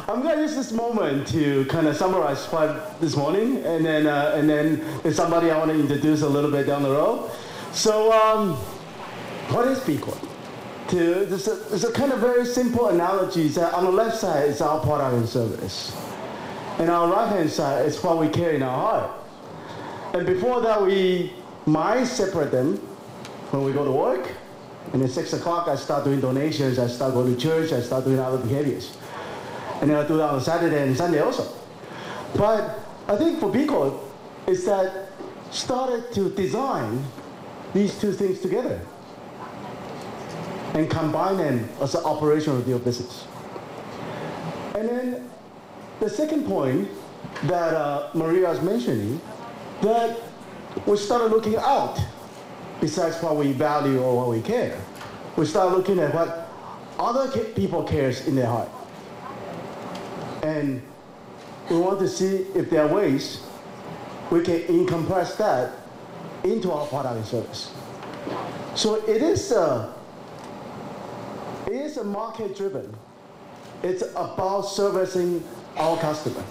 I'm gonna use this moment to kind of summarize what this morning, and then there's somebody I want to introduce a little bit down the road. So, what is B Corp? There's a kind of very simple analogy that on the left side is our product and service, and on the right hand side is what we carry in our heart. And before that, we might separate them when we go to work, and at 6 o'clock I start doing donations, I start going to church, I start doing other behaviors. And then I do that on Saturday and Sunday also. But I think for B Corp, is that started to design these two things together and combine them as an operation of your business. And then the second point that Maria was mentioning, that we started looking out besides what we value or what we care. We started looking at what other people cares in their heart. And we want to see if there are ways we can encompass that into our product and service. So it is a market driven. It's about servicing our customer,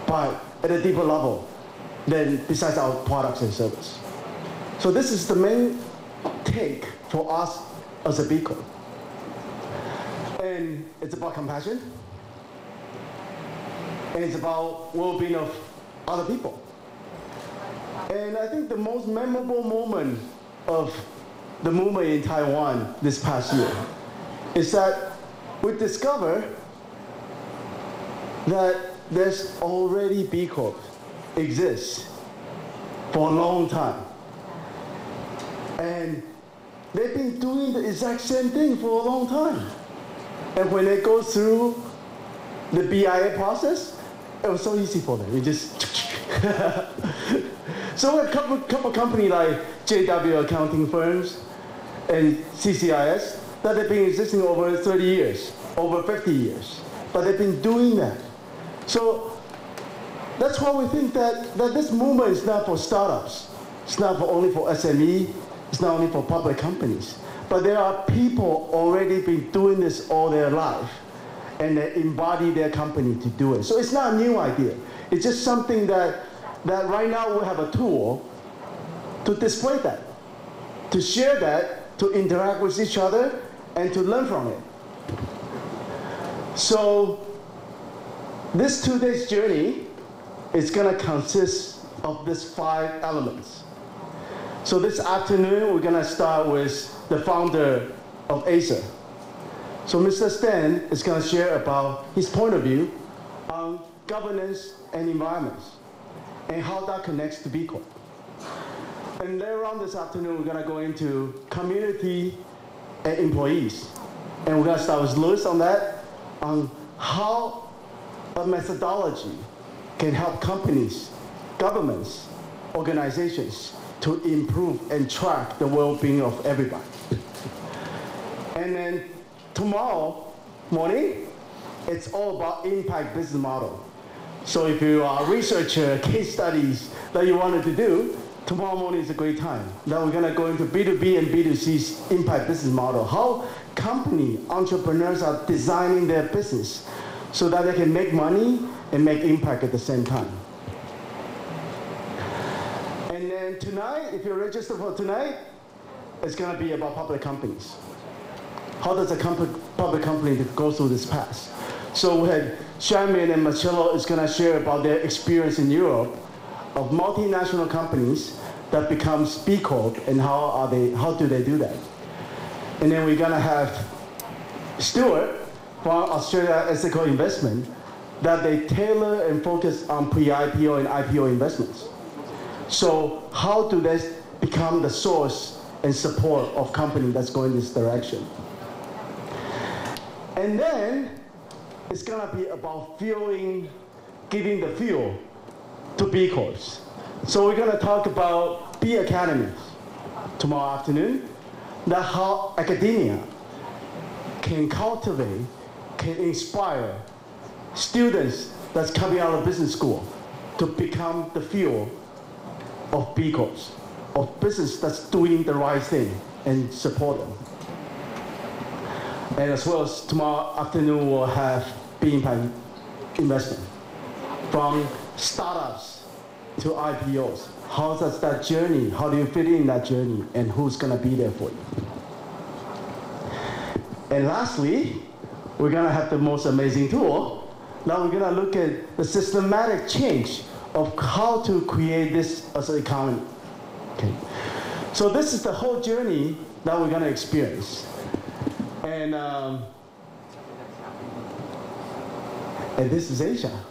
but at a deeper level than besides our products and service. So this is the main take for us as a B Corp. And it's about compassion. And it's about well-being of other people. And I think the most memorable moment of the movement in Taiwan this past year is that we discovered that there's already B Corp exists for a long time. And they've been doing the exact same thing for a long time. And when they go through the BIA process, it was so easy for them. We just so a couple companies like JW accounting firms and CCIS that have been existing over 30 years, over 50 years, but they've been doing that. So that's why we think that this movement is not for startups. It's not only for SME. It's not only for public companies. But there are people already been doing this all their life, and they embody their company to do it. So it's not a new idea. It's just something that right now we have a tool to display that, to share that, to interact with each other, and to learn from it. So this 2 days journey is going to consist of these 5 elements. So this afternoon, we're going to start with the founder of Acer. So Mr. Stan is going to share about his point of view on governance and environments and how that connects to B Corp. And later on this afternoon, we're going to go into community and employees. And we're going to start with Louis on that, on how a methodology can help companies, governments, organizations to improve and track the well-being of everybody. And then tomorrow morning, it's all about impact business model. So if you are a researcher, case studies that you wanted to do, tomorrow morning is a great time. Now we're gonna go into B2B and B2C's impact business model. How company entrepreneurs are designing their business so that they can make money and make impact at the same time. And then tonight, if you're registered for tonight, it's gonna be about public companies. How does a public company go through this path? So we had Charmaine and Marcello is going to share about their experience in Europe of multinational companies that becomes B Corp and how do they do that? And then we're going to have Stuart from Australia Ethical Investment that they tailor and focus on pre-IPO and IPO investments. So how do they become the source and support of company that's going this direction? And then it's going to be about giving the fuel to B Corps. So we're going to talk about B Academies tomorrow afternoon, that how academia can cultivate, can inspire students that's coming out of business school to become the fuel of B Corps, of business that's doing the right thing and support them. And as well as tomorrow afternoon, we'll have big impact investment, from startups to IPOs. How does that journey, how do you fit in that journey, and who's going to be there for you? And lastly, we're going to have the most amazing tool. Now we're going to look at the systematic change of how to create this as an economy. Okay. So this is the whole journey that we're going to experience. And this is Asia.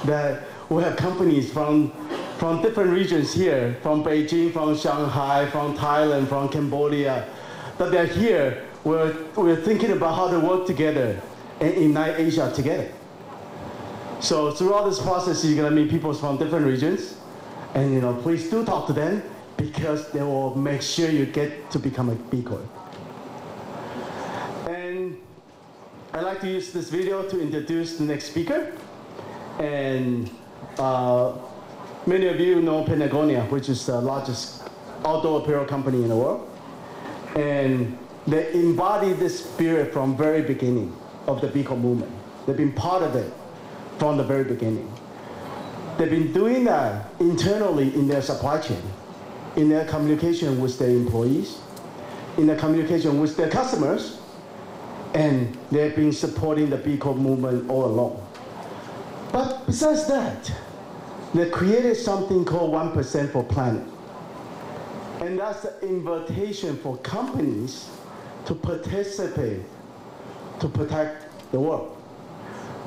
That we have companies from different regions here, from Beijing, from Shanghai, from Thailand, from Cambodia, that they're here. We're thinking about how to work together and unite Asia together. So throughout this process, you're going to meet people from different regions. And please do talk to them, because they will make sure you get to become a B Corp. And I'd like to use this video to introduce the next speaker. And many of you know Patagonia, which is the largest outdoor apparel company in the world. And they embody this spirit from very beginning of the B Corp movement. They've been part of it from the very beginning. They've been doing that internally in their supply chain, in their communication with their employees, in their communication with their customers, and they've been supporting the B Corp movement all along. But besides that, they created something called 1% for Planet. And that's the invitation for companies to participate, to protect the world.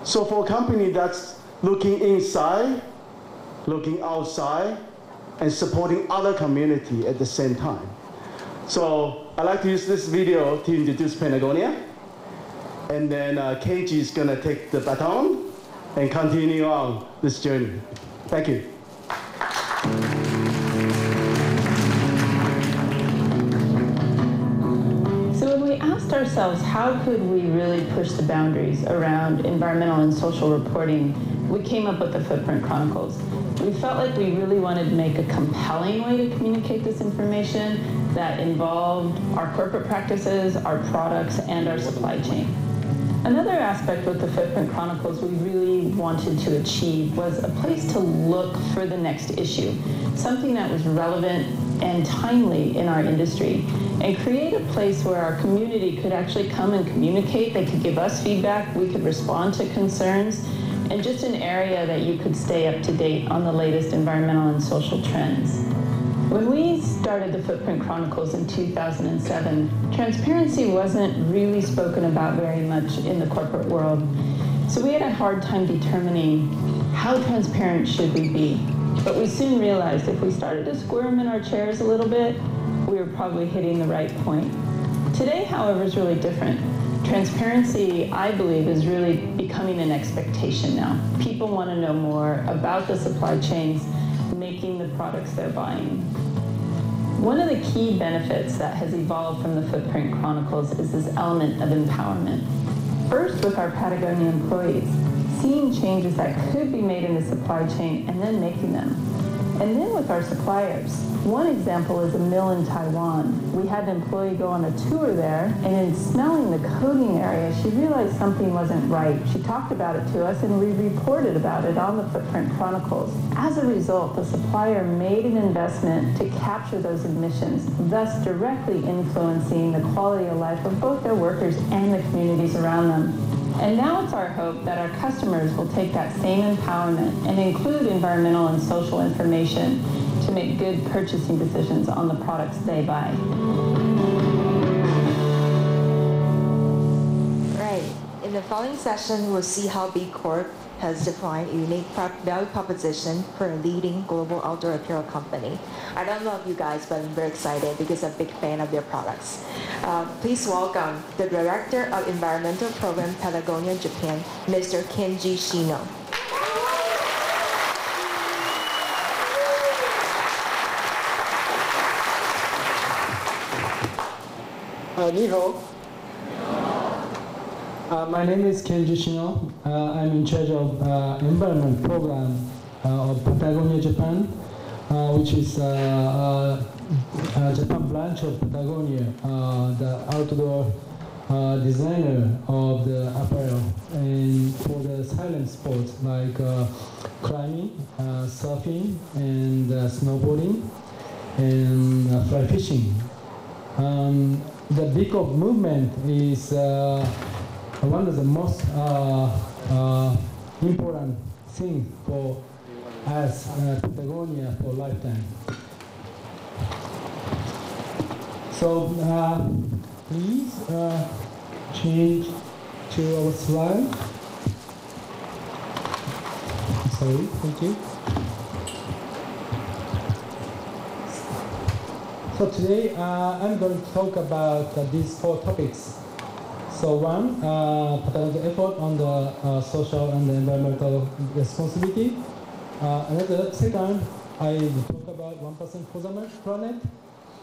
So for a company that's looking inside, looking outside, and supporting other community at the same time. So I'd like to use this video to introduce Patagonia. And then Kenji is going to take the baton and continue on this journey. Thank you. So when we asked ourselves, how could we really push the boundaries around environmental and social reporting, we came up with the Footprint Chronicles. We felt like we really wanted to make a compelling way to communicate this information that involved our corporate practices, our products, and our supply chain. Another aspect with the Footprint Chronicles we really wanted to achieve was a place to look for the next issue, something that was relevant and timely in our industry, and create a place where our community could actually come and communicate. They could give us feedback, we could respond to concerns, and just an area that you could stay up to date on the latest environmental and social trends. When we started the Footprint Chronicles in 2007, transparency wasn't really spoken about very much in the corporate world. So we had a hard time determining how transparent should we be. But we soon realized if we started to squirm in our chairs a little bit, we were probably hitting the right point. Today, however, is really different. Transparency, I believe, is really becoming an expectation now. People want to know more about the supply chains making the products they're buying. One of the key benefits that has evolved from the Footprint Chronicles is this element of empowerment. First, with our Patagonia employees, seeing changes that could be made in the supply chain and then making them. And then with our suppliers. One example is a mill in Taiwan. We had an employee go on a tour there, and in smelling the coating area, she realized something wasn't right. She talked about it to us, and we reported about it on the Footprint Chronicles. As a result, the supplier made an investment to capture those emissions, thus directly influencing the quality of life of both their workers and the communities around them. And now it's our hope that our customers will take that same empowerment and include environmental and social information to make good purchasing decisions on the products they buy. Right. In the following session, we'll see how B Corp has defined a unique value proposition for a leading global outdoor apparel company. I don't know if you guys, but I'm very excited because I'm a big fan of their products. Please welcome the Director of Environmental Program, Patagonia Japan, Mr. Kenji Shino. 你好. My name is Kenji Shino. I'm in charge of environment program of Patagonia Japan, which is Japan branch of Patagonia, the outdoor designer of the apparel and for the silent sports like climbing, surfing, and snowboarding, and fly fishing. The B Corp movement is one of the most important things for us, Patagonia, for lifetime. So please change to our slide. Sorry, thank you. So today I'm going to talk about these 4 topics. So one, Patagonia effort on the social and environmental responsibility. Another, second, I will talk about 1% for the planet.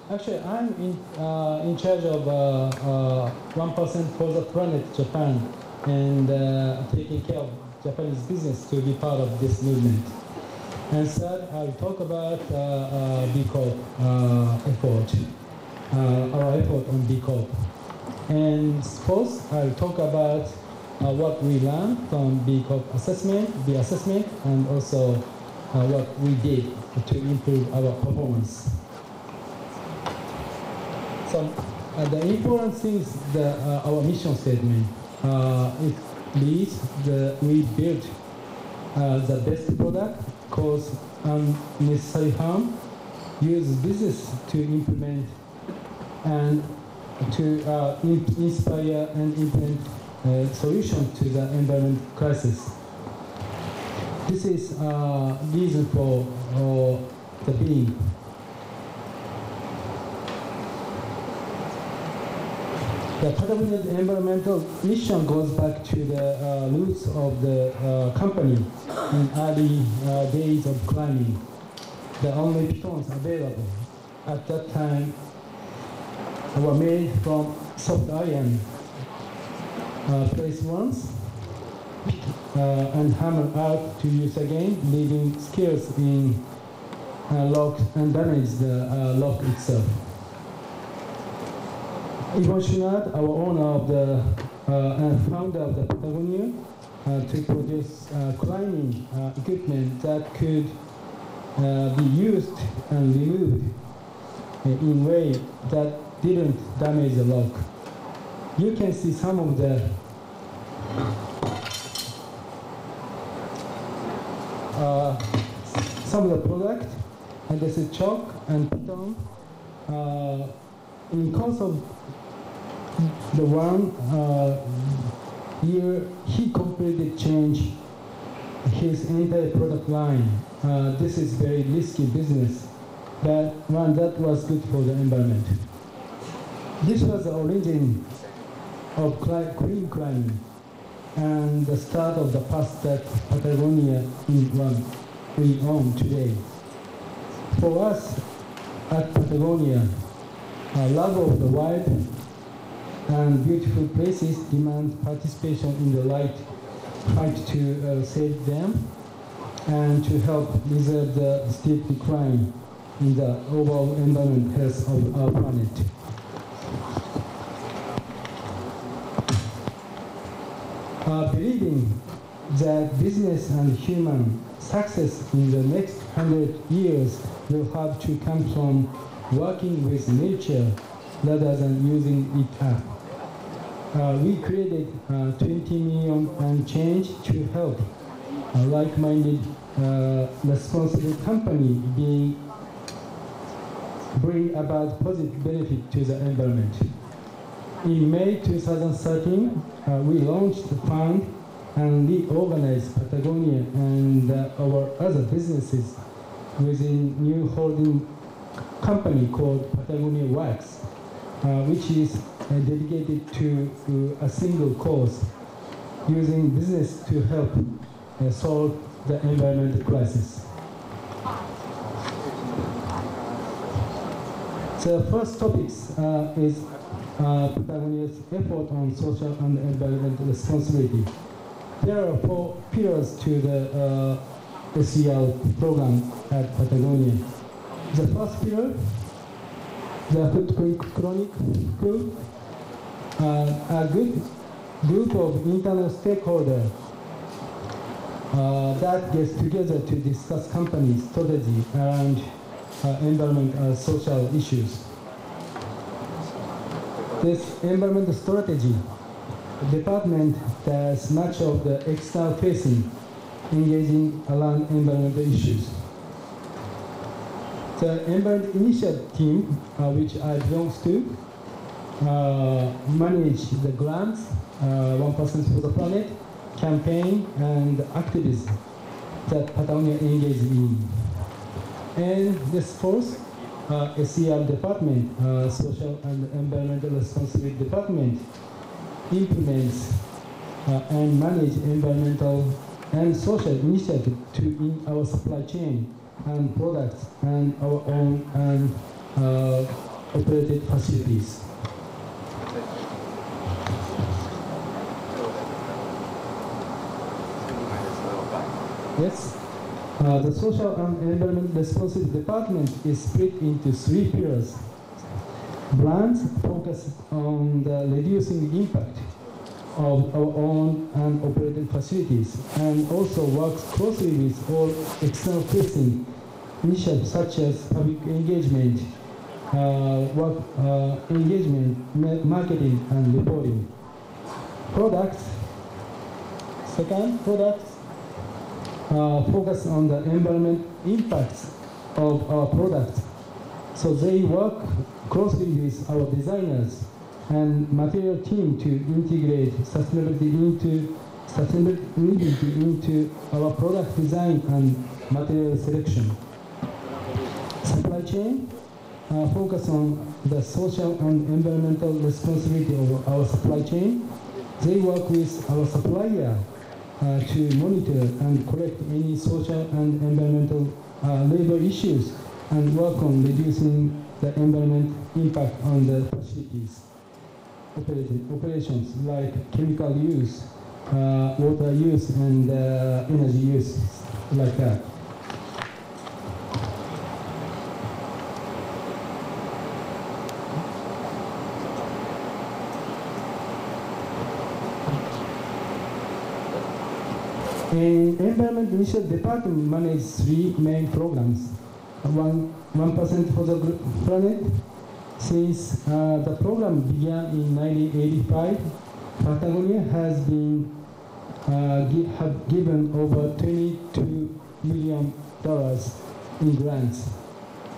Actually, I'm in charge of 1% for the planet Japan and taking care of Japanese business to be part of this movement. And third, I'll talk about B Corp effort, our effort on B Corp. And fourth, I'll talk about what we learned from B Corp assessment, and also what we did to improve our performance. So the important thing is our mission statement. It reads we built the best product, cause unnecessary harm, use business to implement and to inspire and implement a solution to the environment crisis. This is reason for the being. The Patagonia environmental mission goes back to the roots of the company in early days of climbing. The only pitons available at that time were made from soft iron, placed once and hammered out to use again, leaving scales in lock and damage the lock itself. Ivan Shinad, our owner of the and founder of the Patagonia, to produce climbing equipment that could be used and removed in a way that didn't damage the lock. You can see some of the product, and this is chalk and piton. In course of the 1 year, he completely changed his entire product line. This is very risky business, but one that was good for the environment. This was the origin of green climbing and the start of the path that Patagonia we own today. For us at Patagonia, love of the wild and beautiful places demand participation in the fight to save them and to help reserve the steep decline in the overall environment health of our planet. Believing that business and human success in the next 100 years will have to come from working with nature rather than using it up. We created 20 million and change to help a like-minded, responsible company bring about positive benefit to the environment. In May 2013, we launched the fund and reorganized Patagonia and our other businesses within new holding company called Patagonia Wax, which is dedicated to a single cause, using business to help solve the environmental crisis. The first topic is Patagonia's effort on social and environmental responsibility. There are 4 pillars to the SEL program at Patagonia. The first pillar, the footprint chronicle, a good group of internal stakeholders that gets together to discuss company strategy around environment and social issues. This environmental strategy department does much of the external facing, engaging around environmental issues. The environment initiative team, which I belong to, manage the grants, 1% for the planet, campaign, and activism that Patagonia engages in. And this fourth, SER department, Social and Environmental Responsibility Department, implements and manage environmental and social initiatives in our supply chain and products and our own and operated facilities. Yes, the Social and Environmental Responsibility Department is split into 3 pillars. Brands focus on the reducing the impact of our own and operated facilities, and also works closely with all external facing initiatives such as public engagement, marketing and reporting. Products, second, products focus on the environment impacts of our products. So they work closely with our designers and material team to integrate sustainability into our product design and material selection. Supply chain focus on the social and environmental responsibility of our supply chain. They work with our supplier to monitor and correct any social and environmental labor issues and work on reducing the environment impact on the facilities. Operations like chemical use, water use, and energy use, like that. The Environment Initiative Department manages 3 main programs. 1% for the planet. Since the program began in 1985, Patagonia has been have given over $22 million in grants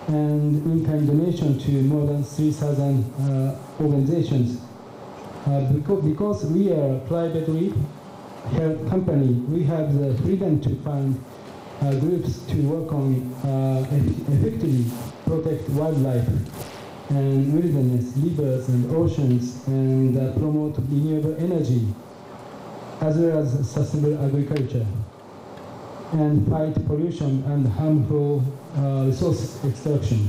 and in-kind donation to more than 3,000 organizations. Because we are a privately held company, we have the freedom to fund groups to work on effectively protect wildlife and wilderness, rivers and oceans, and promote renewable energy, as well as sustainable agriculture, and fight pollution and harmful resource extraction.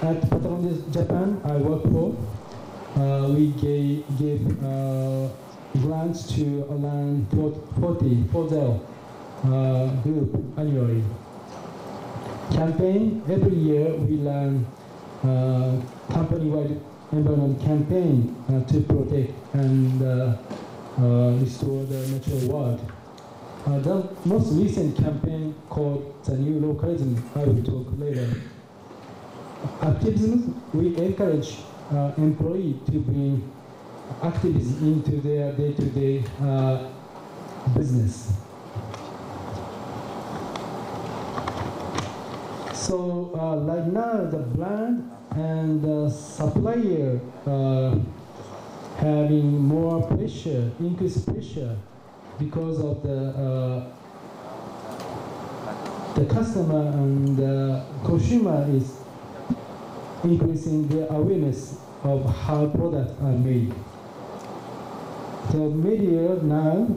At Patagonia Japan, I work for, we gave grants to around 40 group annually. Campaign, every year we run company-wide environment campaign to protect and restore the natural world. The most recent campaign called the New Localism, I will talk later. Activism, we encourage employees to bring activism into their day-to-day business. So right now, the brand and the supplier having more pressure, increased pressure, because of the customer and the consumer is increasing their awareness of how products are made. The media now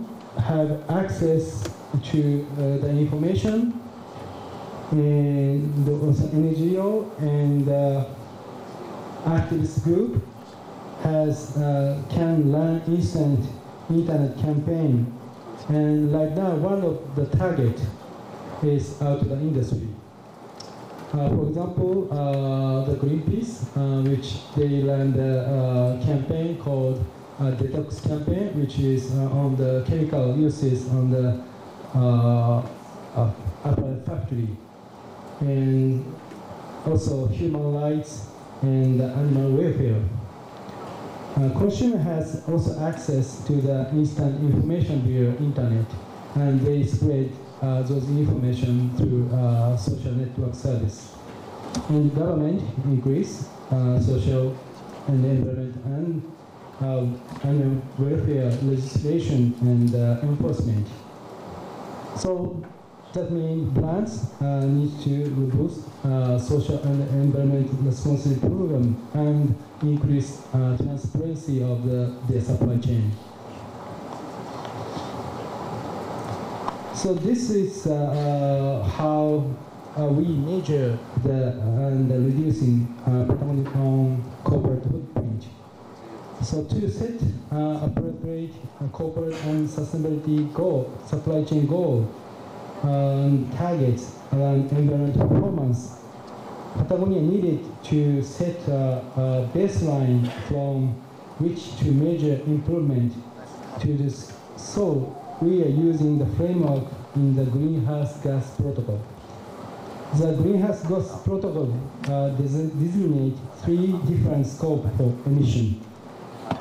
have access to the information, and also NGO and activist group can run instant internet campaign, and right now one of the target is out of the industry. For example, the Greenpeace, which they ran the campaign called Detox Campaign, which is on the chemical uses on the apple factory. And also human rights and animal welfare. Consumer has also access to the instant information via internet, and they spread those information through social network service. And government increase social and environment and animal welfare legislation and enforcement. So that means brands need to boost social and environmental responsibility program and increase transparency of their supply chain. So this is how we measure and reducing Patagonia's own corporate footprint. So to set appropriate corporate and sustainability goal, supply chain goal, targets around environmental performance, Patagonia needed to set a baseline from which to measure improvement to this. So we are using the framework in the greenhouse gas protocol. The greenhouse gas protocol designates 3 different scopes for emission.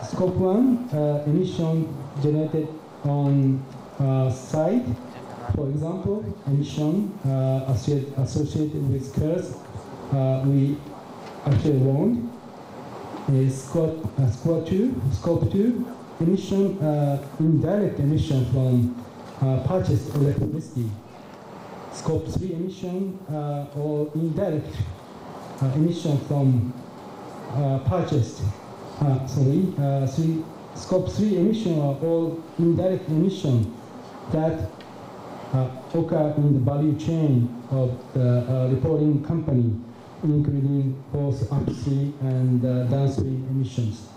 Scope 1, emission generated on site. For example, emission associated with cars we actually owned. Scope 2, emission, indirect emission from purchased electricity. Scope 3 emission or indirect emission from purchased. Scope 3 emission are all indirect emission that occur in the value chain of the reporting company, including both upstream and downstream emissions.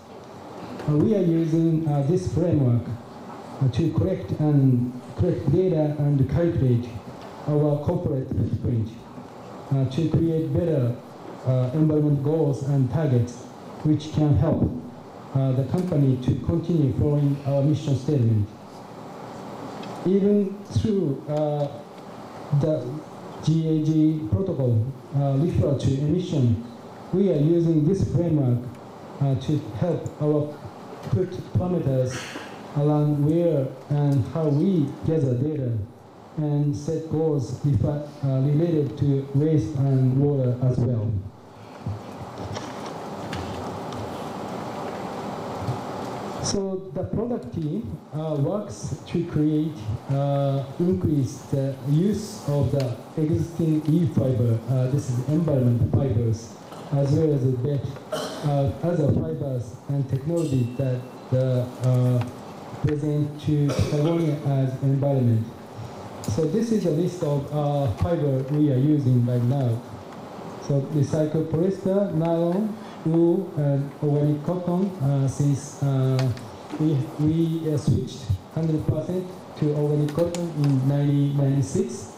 We are using this framework to collect data and calculate our corporate footprint to create better environment goals and targets, which can help the company to continue following our mission statement. Even through the GAG protocol refer to emission, we are using this framework to help our put parameters around where and how we gather data and set goals related to waste and water as well. So the product team works to create, increase the use of the existing e-fiber, this is environment fibers, as well as other fibers and technologies that present to Patagonia as environment. So this is a list of fiber we are using right now. So recycled polyester, nylon, wool, and organic cotton. Since we switched 100% to organic cotton in 1996,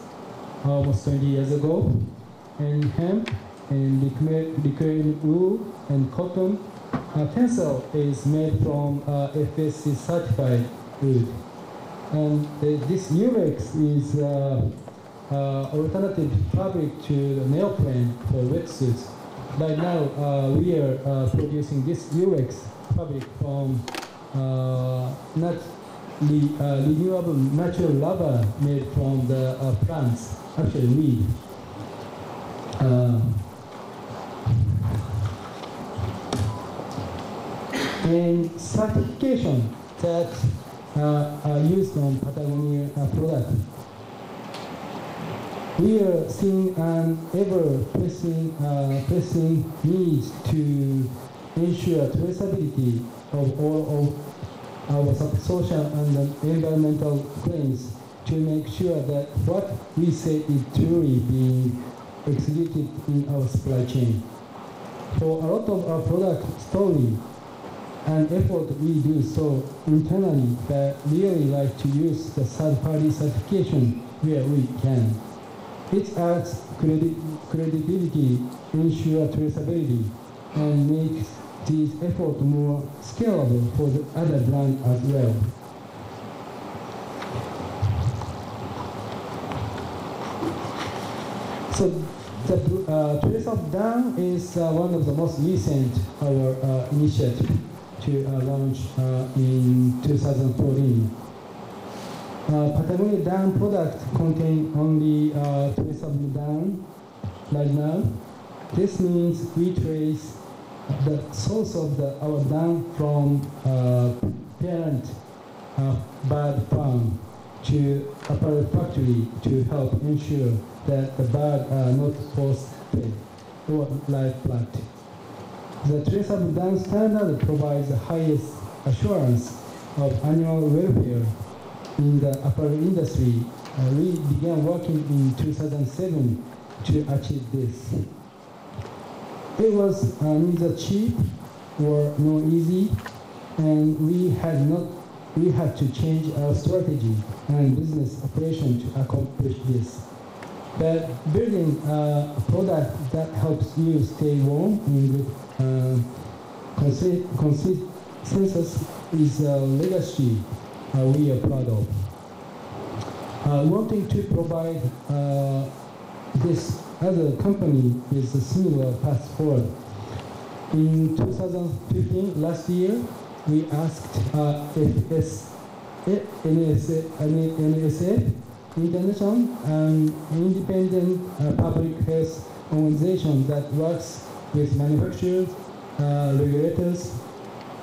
almost 20 years ago, and hemp and liquid wool and cotton. Tencel is made from FSC certified wood. And this Urex is alternative fabric to the neoprene for wetsuits. Right now, we are producing this Urex fabric from renewable natural rubber made from the plants, actually weed. And certification that are used on Patagonia product. We are seeing an ever-pressing need to ensure traceability of all of our social and environmental claims to make sure that what we say is truly being executed in our supply chain. For a lot of our product story and effort we do so internally, but really like to use the third-party certification where we can. It adds credibility, ensure traceability, and makes these efforts more scalable for the other brands as well. So the Trace of Down is one of the most recent our initiative to launch in 2014. Patagonia Down product contain only Trace of Down right now. This means we trace the source of our down from parent bird farm to apparel factory to help ensure that the birds are not force-fed or live-plucked. The traceable down standard provides the highest assurance of animal welfare in the apparel industry. We began working in 2007 to achieve this. It was neither cheap or nor easy, and we had to change our strategy and business operation to accomplish this. But building a product that helps you stay warm in good consensus is a legacy we are proud of. Wanting to provide this other company is a similar path forward. In 2015, last year, we asked NSF International, an independent public health organization that works with manufacturers, regulators,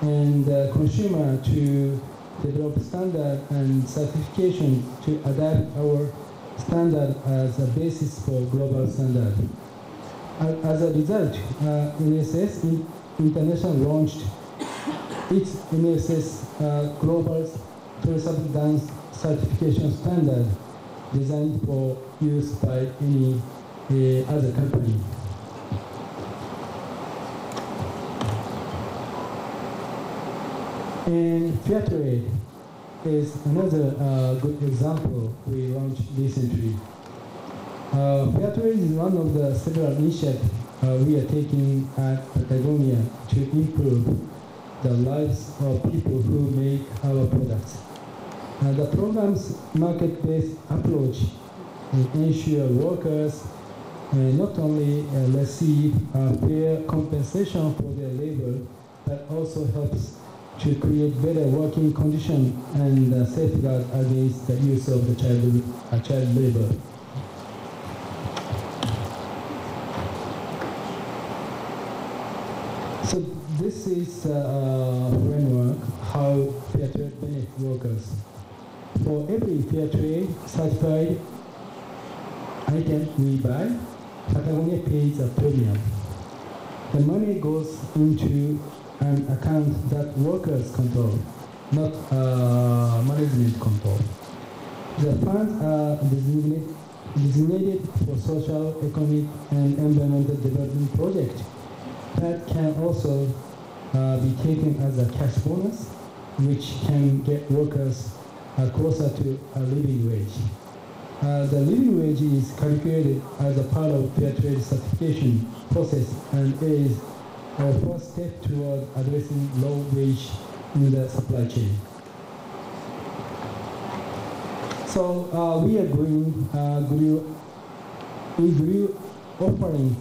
and consumer to develop standard and certification to adapt our standard as a basis for global standard. As a result, NSS International launched its NSS Global Traceable Down Certification Standard, designed for use by any other company. And fair trade is another good example we launched recently. Fair trade is one of the several initiatives we are taking at Patagonia to improve the lives of people who make our products. The program's market-based approach ensures workers not only receive fair compensation for their labor, but also helps to create better working conditions and safeguard against the use of the child labor. So this is a framework how fair trade benefits workers. For every fair trade certified item we buy, Patagonia pays a premium. The money goes into an account that workers control, not management control. The funds are designated for social, economic, and environmental development projects that can also be taken as a cash bonus, which can get workers closer to a living wage. The living wage is calculated as a part of fair trade certification process and is our first step toward addressing low wage in the supply chain. So we are grew offering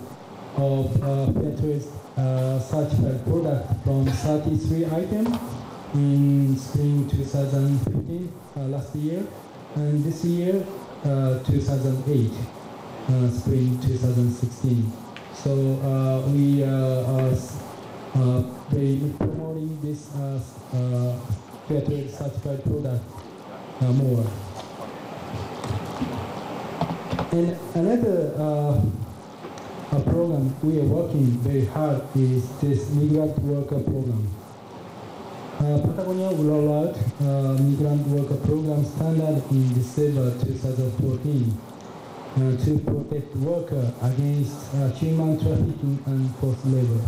of fair trade certified product from 33 items in spring 2015 last year, and this year 2008 spring 2016. So we are promoting this fair trade certified product more. And another program we are working very hard is this migrant worker program. Patagonia will roll out migrant worker program standard in December 2014 to protect workers against human trafficking and forced labor.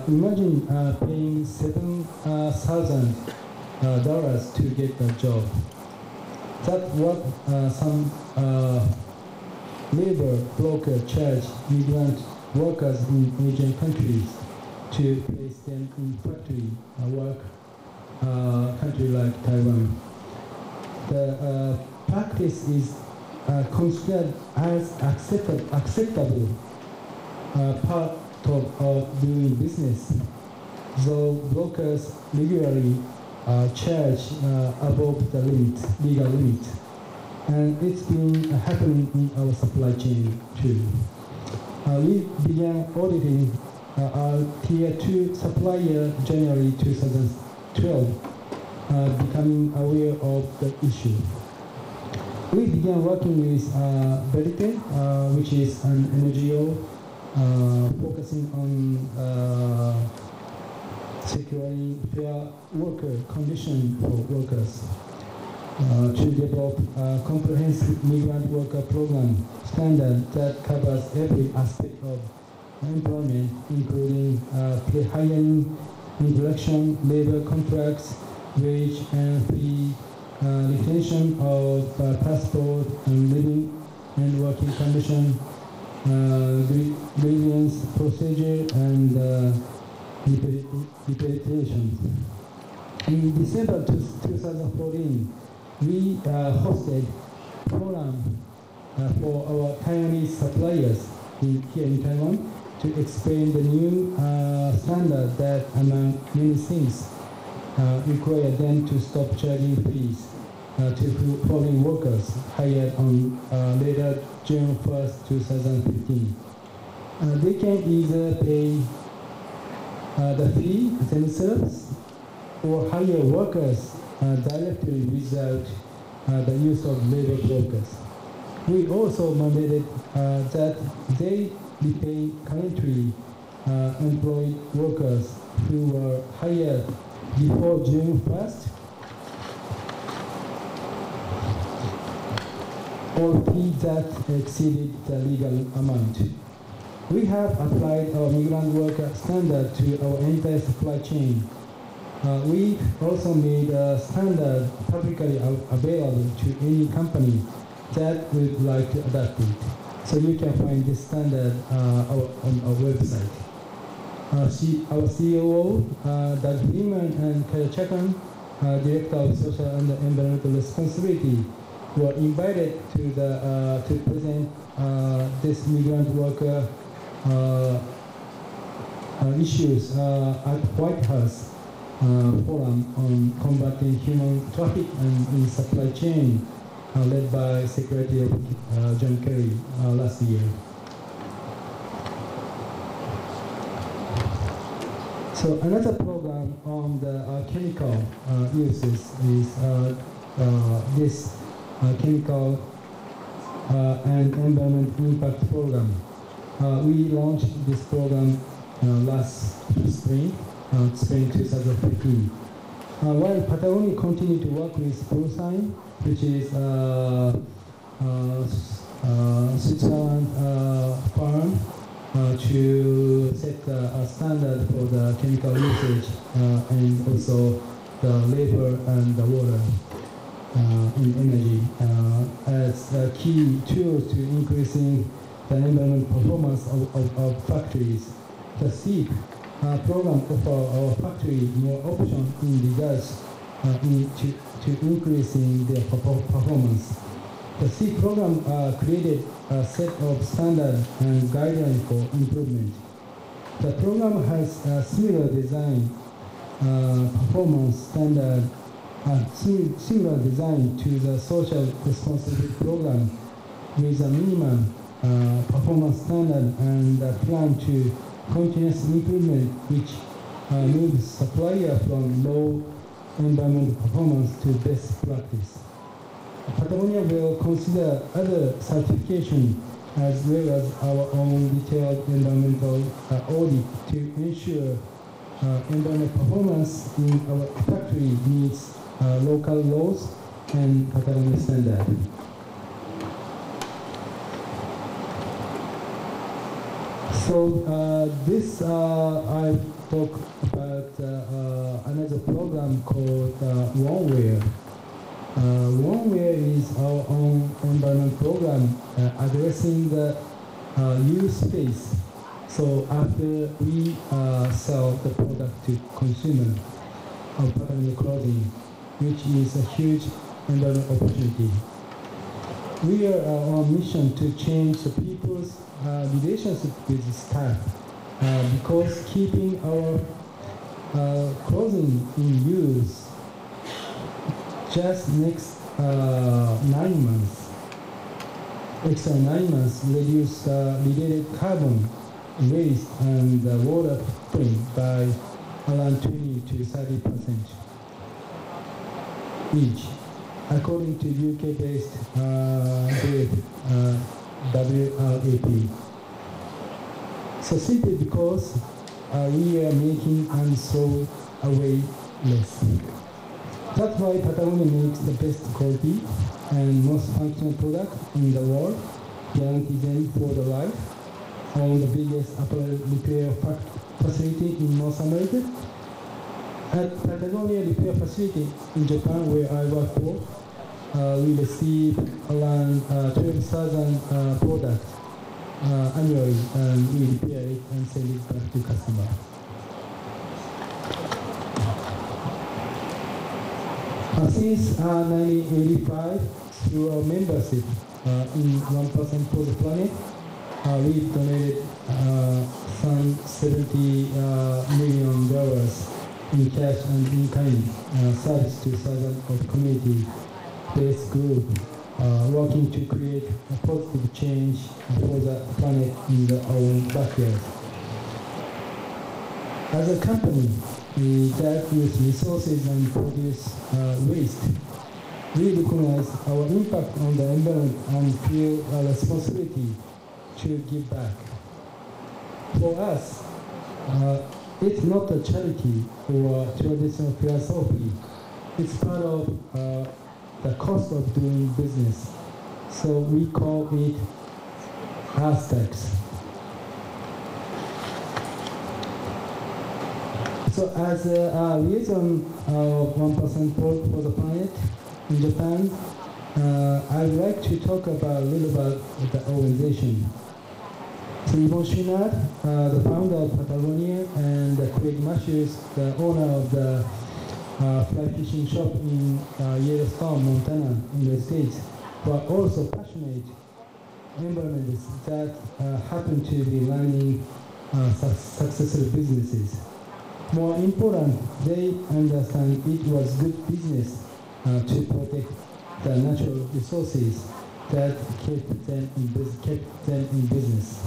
Imagine paying $7,000 to get a job. That's what some labor broker charge migrant workers in Asian countries to place them in factory work, country like Taiwan. The practice is considered as acceptable part of doing business, though brokers regularly charge above the legal limit. And it's been happening in our supply chain too. We began auditing our Tier 2 supplier January 2012, becoming aware of the issue. We began working with Verite, which is an NGO focusing on securing fair worker conditions for workers, to develop a comprehensive migrant worker program standard that covers every aspect of employment, including pre-hiring, introduction, labor contracts, wage and fee, retention of passport and living and working condition, grievance procedure, and repatriation. In December 2014, we hosted a forum for our Taiwanese suppliers here in Taiwan to explain the new standard that, among many things, require them to stop charging fees to foreign workers hired on later June 1st, 2015. They can either pay the fee themselves or hire workers directly without the use of labor brokers. We also mandated that they repay currently employed workers who were hired before June 1st or fees that exceeded the legal amount. We have applied our migrant worker standard to our entire supply chain. We also made a standard publicly available to any company that would like to adopt it. So you can find this standard on our website. Our COO, Doug Freeman, and Kaya Chakan, Director of Social and Environmental Responsibility, were invited to present this migrant worker issues at White House forum on combating human trafficking in supply chain, led by Secretary of John Kerry last year. So another program on the chemical uses is this chemical and environment impact program. We launched this program last spring, spring 2015. While Patagonia continued to work with Bluesign, which is Switzerland firm, to set a standard for the chemical usage and also the labor and the water in energy as key tools to increasing the environmental performance of factories. The SEEP program offers our factory more options in regards to increasing their performance. The SEEP program created a set of standards and guidelines for improvement. The program has a similar design, performance standard, similar design to the social responsibility program, with a minimum performance standard and a plan to continuous improvement, which moves supplier from low environmental performance to best practice. Patagonia will consider other certification as well as our own detailed environmental audit to ensure environmental performance in our factory meets local laws and Patagonia standard. So this I talk about another program called OneWare. OneWare is our own environment program addressing the use space. So after we sell the product to consumer of Patagonia clothing, which is a huge environmental opportunity. We are on a mission to change the people's relationship with the staff because keeping our clothing in use just next 9 months, extra 9 months reduce related carbon waste and water footprint by around 20 to 30% each, according to UK-based group WRAP. So simply because we are making and throw away less. That's why Patagonia makes the best quality and most functional product in the world, guaranteed them for the life, on the biggest apparel repair facility in North America. At Patagonia repair facility in Japan, where I work for, we receive around 12,000 products annually, and we repair it and send it back to customer. Since 1985, through our membership in 1% for the Planet, we've donated some $70 million in cash and in kind service to thousands of community-based groups working to create a positive change for the planet in their own backyard. As a company that use resources and produce waste, we recognize our impact on the environment and feel a responsibility to give back. For us, it's not a charity or traditional philosophy. It's part of the cost of doing business. So we call it hashtags. So as a liaison of 1% for the planet in Japan, I'd like to talk about a little about the organization. So Yvon Chouinard, the founder of Patagonia, and Craig Matthews, the owner of the fly fishing shop in Yellowstone, Montana, United States, were also passionate environmentalists that happen to be running successful businesses. More important, they understand it was good business to protect the natural resources that kept them in business.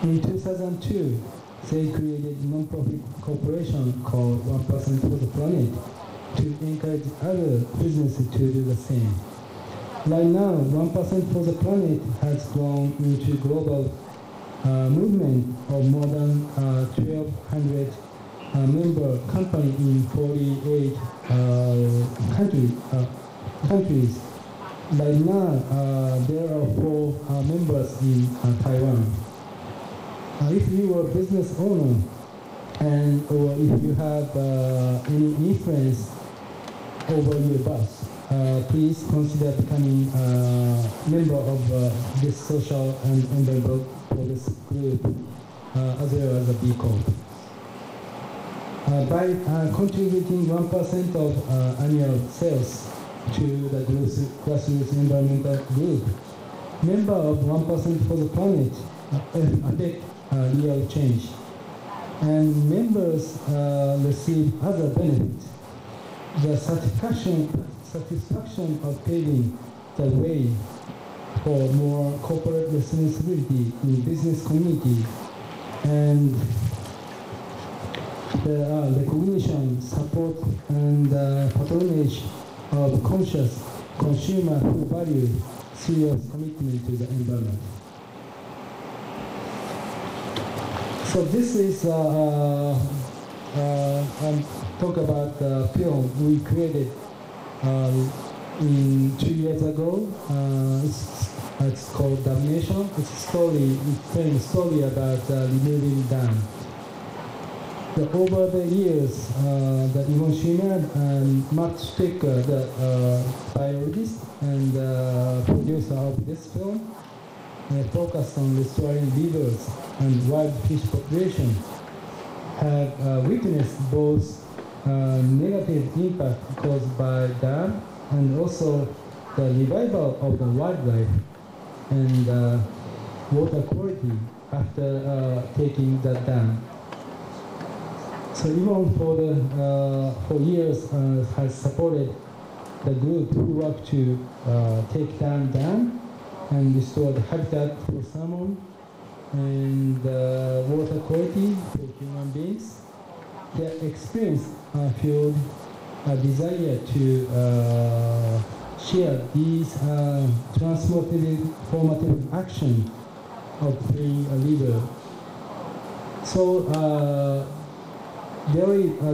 In 2002, they created a non-profit corporation called 1% for the Planet to encourage other businesses to do the same. Right now, 1% for the Planet has grown into a global movement of more than 1,200 member companies in 48 countries. Right now, there are 4 members in Taiwan. If you are a business owner or if you have any influence over your boss, please consider becoming a member of this social and environmental for this group, as well as a B Corp. By contributing 1% of annual sales to the grassroots environmental group, members of 1% for the Planet affect real change, and members receive other benefits. The satisfaction of paving the way for more corporate responsibility in business community, and the recognition, support, and patronage of conscious consumers who value serious commitment to the environment. So this is talk about the film we created in 2 years ago. It's called Damnation. It's telling a story about removing dam. Over the years, the Yvon Chouinard and Matt Stecker, the biologist and producer of this film, focused on restoring rivers and wild fish population have witnessed both negative impact caused by dam and also the revival of the wildlife and water quality after taking the dam. So even for years has supported the group who work to take down dam and restore the habitat for salmon and water quality for human beings. Their experience fueled a desire to share these transformative action of freeing a river. So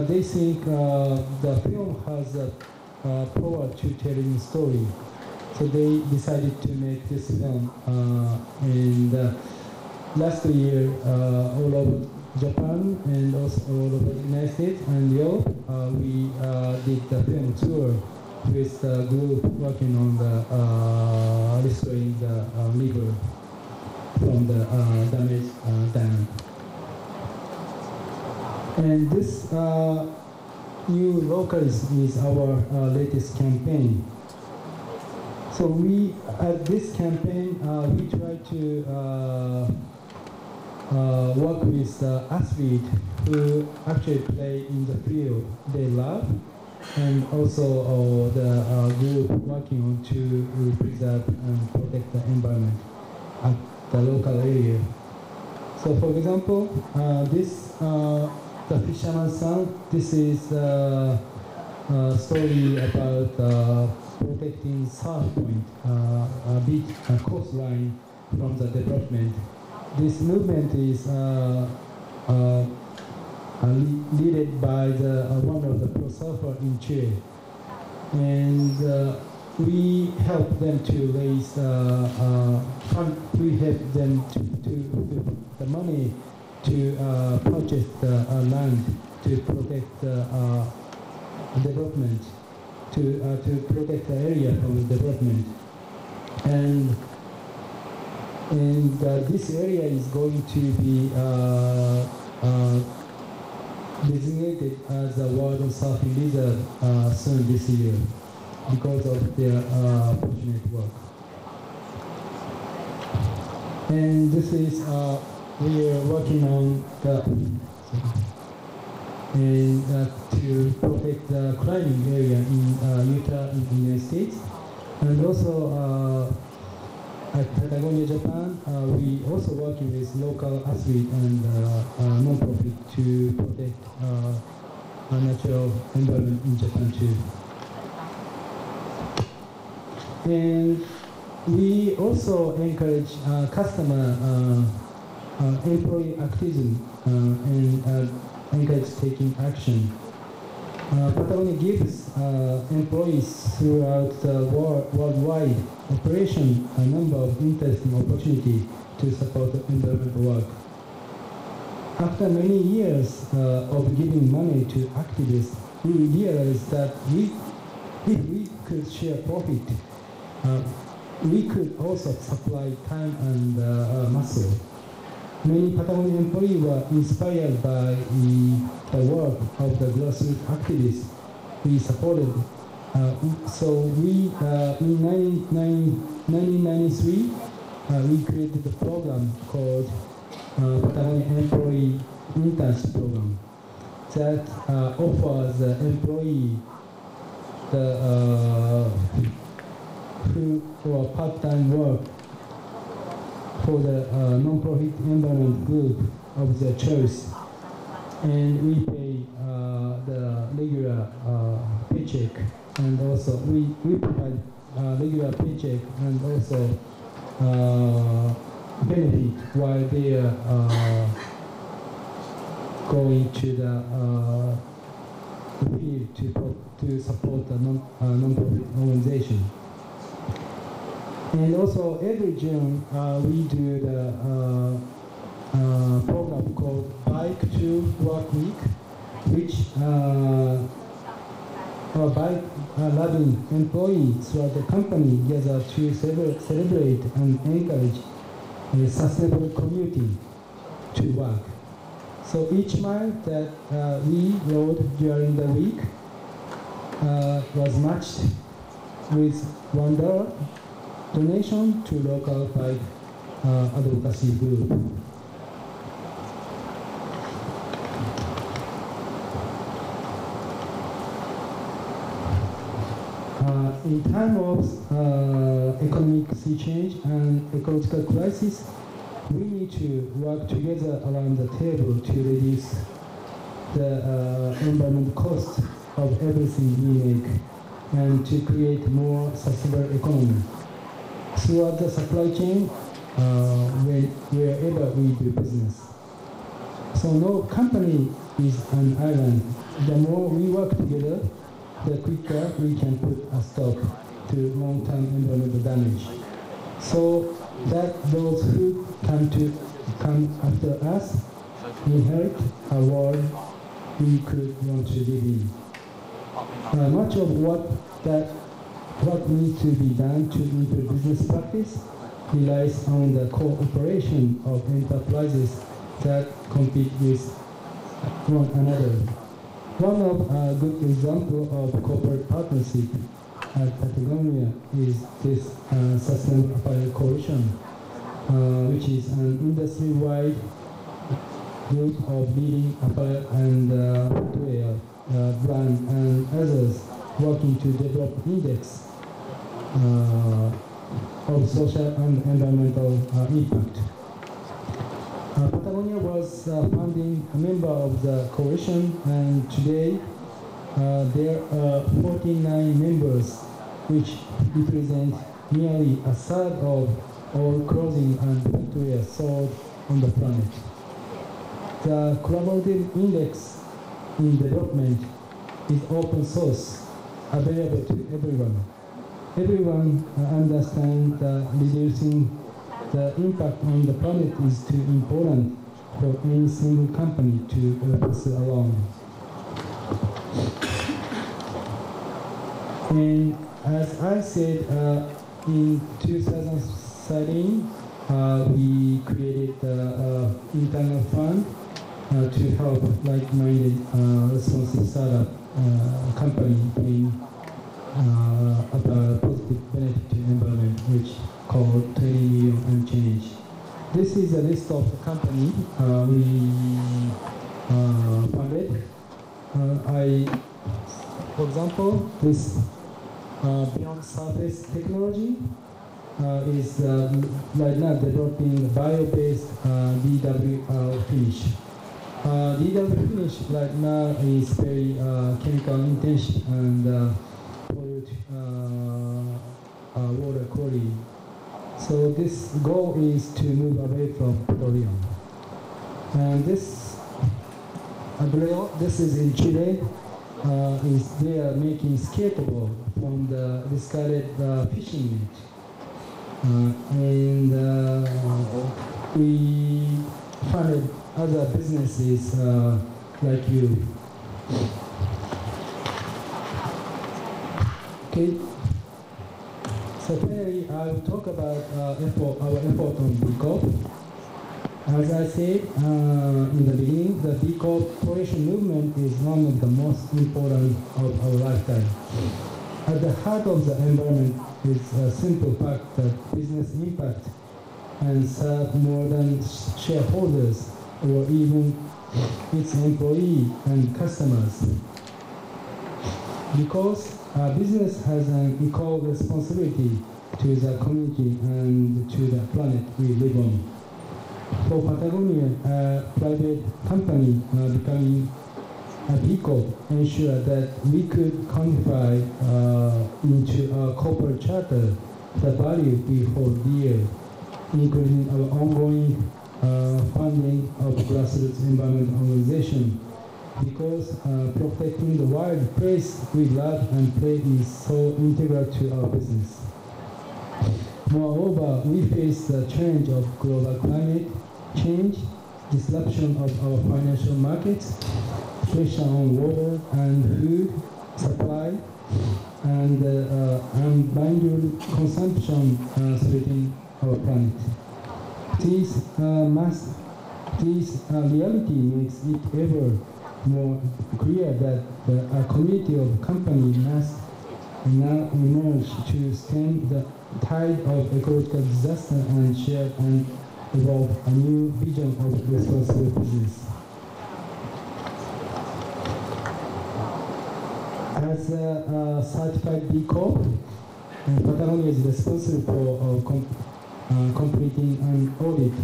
they think the film has a power to telling story. So they decided to make this film. And last year, all over Japan and also all over the United States and Europe, we did the film tour with the group working on the restoring the river from the damaged dam. And this new localism is our latest campaign. So we, at this campaign, we try to work with athletes who actually play in the field they love, and also the group working on to preserve and protect the environment at the local area. So for example, this the Fisherman's Son, this is a story about protecting South Point, a beach, a coastline from the development. This movement is led by one of the pro surfer in Chile, and we help them to raise we help them to the money to purchase the land to protect the development, to protect the area from development, and this area is going to be designated as a World Surfing Reserve soon this year because of their fortunate work. And this is we are working on to protect the climbing area in Utah in the United States, and also at Patagonia, Japan, we also working with local athletes and non-profit to protect a natural environment in Japan too. And we also encourage customer employee activism and encourage taking action. Patagonia gives employees throughout the worldwide operation a number of interesting opportunities to support environmental work. After many years of giving money to activists, we realized that if we could share profit, we could also supply time and muscle. Many Patagonia employees were inspired by the work of the grassroots activists we supported. So we, in 1993, we created a program called Patagonia Employee Internship Program that offers the employee who are part-time work for the non-profit environment group of their choice, and we pay the regular paycheck, and also we provide regular paycheck and also benefit while they are going to the field to support the non-profit organization. And also every June we do the program called Bike to Work Week, which bike loving employees throughout the company gather to celebrate and encourage a sustainable commuting to work. So each mile that we rode during the week was matched with $1 donation to local bike advocacy group. In time of economic sea change and ecological crisis, we need to work together around the table to reduce the environmental cost of everything we make and to create more sustainable economy. Throughout the supply chain, wherever we do business. So no company is an island. The more we work together, the quicker we can put a stop to long-term environmental damage. So that those who come after us inherit a world we could want to live in. Much of what needs to be done to improve business practice relies on the cooperation of enterprises that compete with one another. One of a good example of corporate partnership at Patagonia is this Sustainable Apparel Coalition, which is an industry-wide group of leading apparel and footwear brands and others working to develop index of social and environmental impact. Patagonia was founding a member of the coalition, and today there are 49 members, which represent nearly a third of all clothing and footwear sold on the planet. The collaborative index in development is open source, available to everyone. Everyone understands that reducing the impact on the planet is too important for any single company to pass along. And as I said, in 2013, we created the internal fund to help like-minded responsive startup company bring a positive benefit to environment, which called 20 million and change. This is a list of the company we funded. For example, this Beyond Surface Technology is right now developing bio-based DW finish. DW finish right now is very chemical intensive and pollute water quality. So this goal is to move away from petroleum. And this is in Chile. They are making skateboard from the discarded fishing net. And we funded other businesses like you. Okay. So finally, I will talk about our effort on B Corp. As I said in the beginning, the B Corporation movement is one of the most important of our lifetime. At the heart of the environment is a simple fact that business impact and serve more than shareholders or even its employees and customers. Because business has an equal responsibility to the community and to the planet we live on. For Patagonia, a private company becoming a B Corp ensured that we could quantify into our corporate charter the value we hold dear, including our ongoing funding of grassroots environment organization, because protecting the wild place we love and play is so integral to our business. Moreover, we face the challenge of global climate change, disruption of our financial markets, pressure on water and food supply, and unbounded consumption threatening our planet. This reality makes it ever more clear that a community of companies must now emerge to stem the tide of ecological disaster and share and evolve a new vision of responsible business. As a certified B Corp, Patagonia is responsible for completing an audit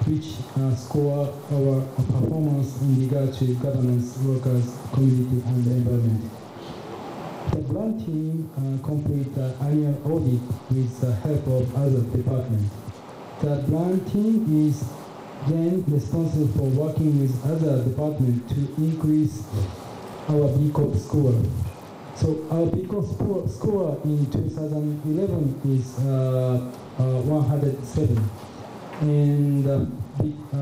which score our performance in regard to governance, workers, community, and the environment. The brand team complete the annual audit with the help of other departments. The brand team is then responsible for working with other departments to increase our B Corp score. So our B Corp score in 2011 is 107. And the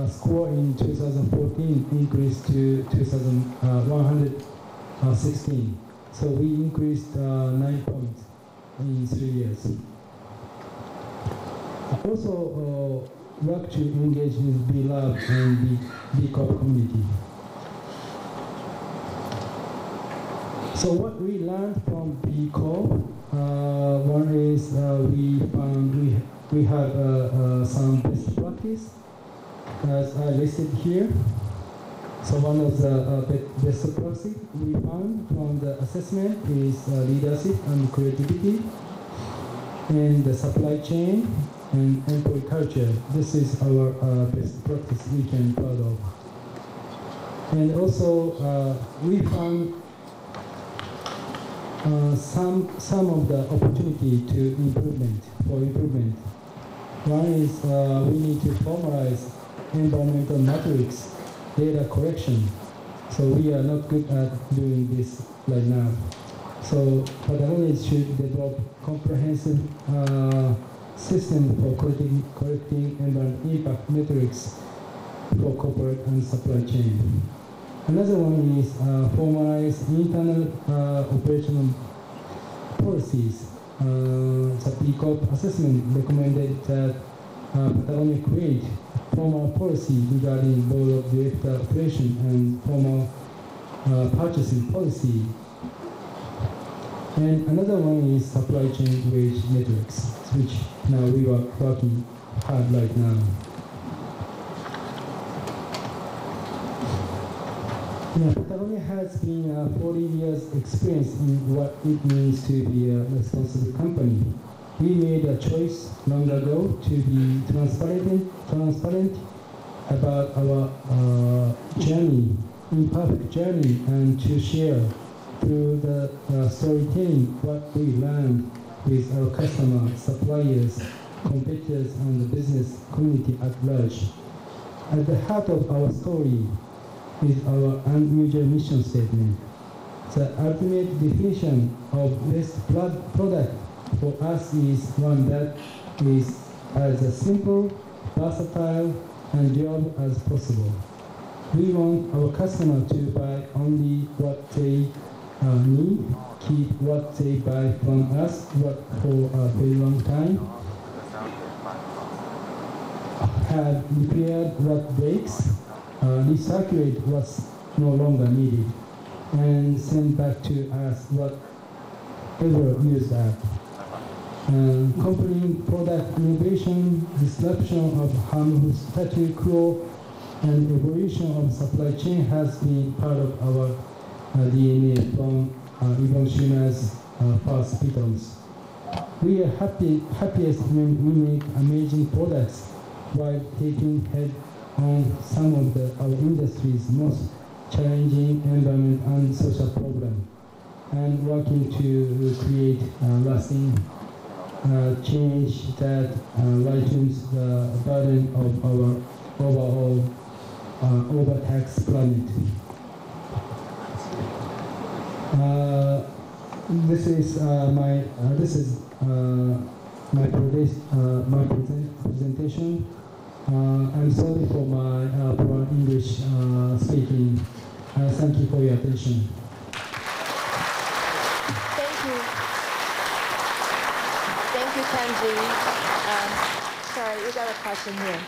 score in 2014 increased to 116. So we increased 9 points in 3 years. Also work to engage with B-Lab and the B Corp community. So what we learned from B Corp, one is we found we have some best practice as I listed here. So one of the best practice we found from the assessment is leadership and creativity, and the supply chain and employee culture. This is our best practice we can proud of. And also we found some of the opportunity to improvement. One is we need to formalize environmental metrics, data collection. So we are not good at doing this right now. So Patagonia should develop comprehensive system for collecting environmental impact metrics for corporate and supply chain. Another one is formalize internal operational policies. The B Corp assessment recommended that Patagonia create formal policy regarding board of director operation and formal purchasing policy. And another one is supply chain wage metrics, which now we are working hard right now. Yeah, Patagonia has been 40 years experience in what it means to be a responsible company. We made a choice long ago to be transparent about our journey, imperfect journey, and to share through the storytelling what we learned with our customers, suppliers, competitors, and the business community at large. At the heart of our story is our unusual mission statement. The ultimate definition of best product for us is one that is as simple, versatile, and durable as possible. We want our customer to buy only what they need, keep what they buy from us for a very long time, have repaired what breaks, recirculate what's no longer needed, and send back to us whatever used up. Company product innovation, disruption of harmful status quo, and evolution of supply chain has been part of our DNA from Yvon Chouinard's first Beatles. We are happiest when we make amazing products while taking head on some of our industry's most challenging environment and social problems, and working to create lasting change that lightens the burden of our overall overtaxed planet. This is my presentation. I'm sorry for my poor English speaking. Thank you for your attention. Thank you, Kenji. Sorry, we got a question here.